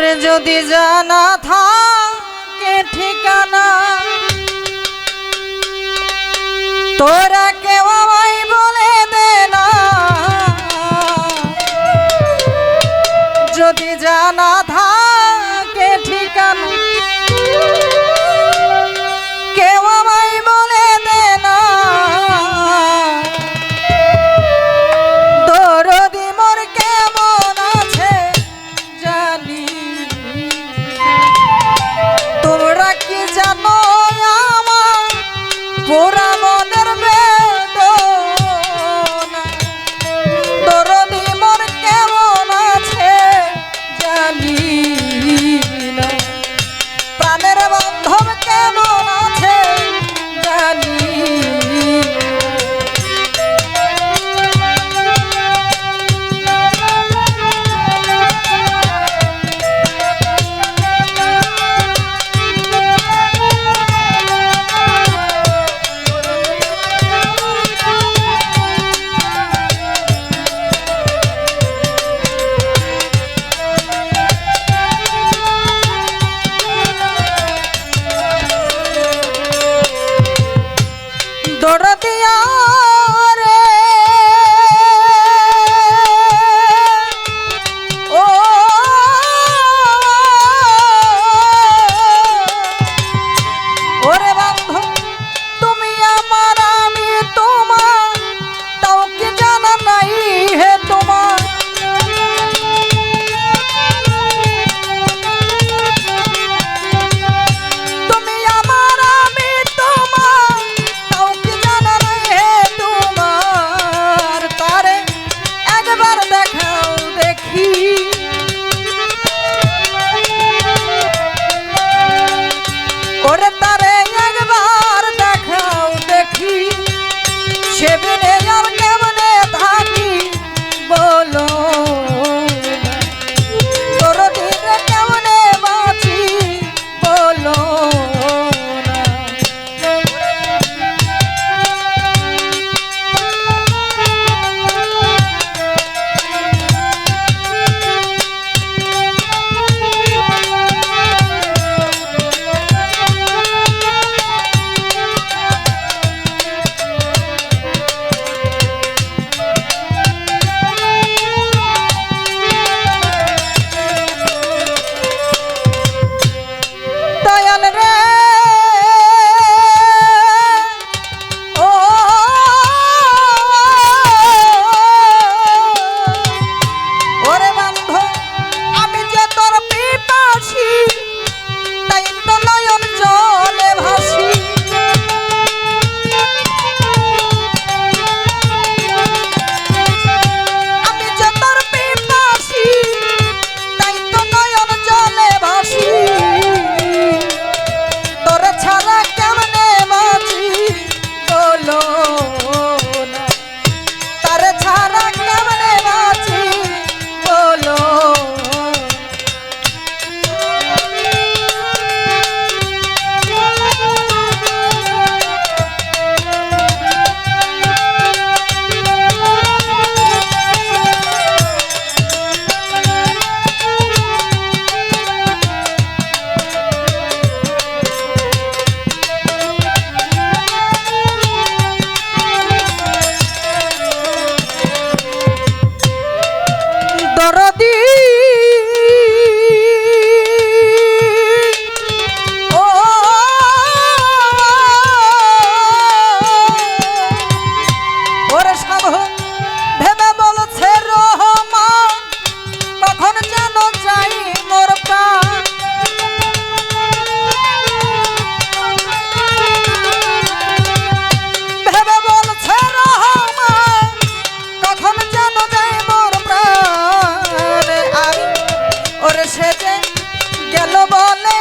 ওরে যদি জানা থাকে ঠিকানা তোরা কেউ আমায় বলে দে না, যদি জানা থাকে ঠিকানা কেউ আমায় বলে দে না, দরদি মোর কেমন আছে জানি। তোমরা কি জানো আমার পোড়া মনের বেদনা, দরদি মোর কেমন আছে জানি না, প্রাণের বান্ধব কেমন আছে জানি। দরদিয়া রে ও ওরে বান্ধব তুমি আমার আমি তোমার, তাও কি জানা নাই হে তোমার। তুমি আমার আমি তোমার, তাও কি জানা নাই হে তোমার। তারে একবার দেখাও দেখি, ওরে তারে একবার দেখাও দেখি, সে বিনে আর কেমনে থাকি বলো না, তোর দিনে কেমনে বাঁচি বলো না। দয়াল রে ও ওরে বান্ধব আমি যে তোর পিপাসী, তাই তো নয়ন জলে ভাসি। আমি যে তোর পিপাসী, তাই তো নয়ন জলে ভাসি, তোরে ছাড়া কেমনে বাঁচি বলো না, তারে ছাড়া কেমনে বাঁচি বলো। দরদি ও ওরে সাধু ভেবে বলছে রহমান, কখন যেন যাই মোর প্রাণ। ভেবে বলছে রহমান, কখন যেন যাই মোর প্রাণ। ওরে সে যে গেল বলে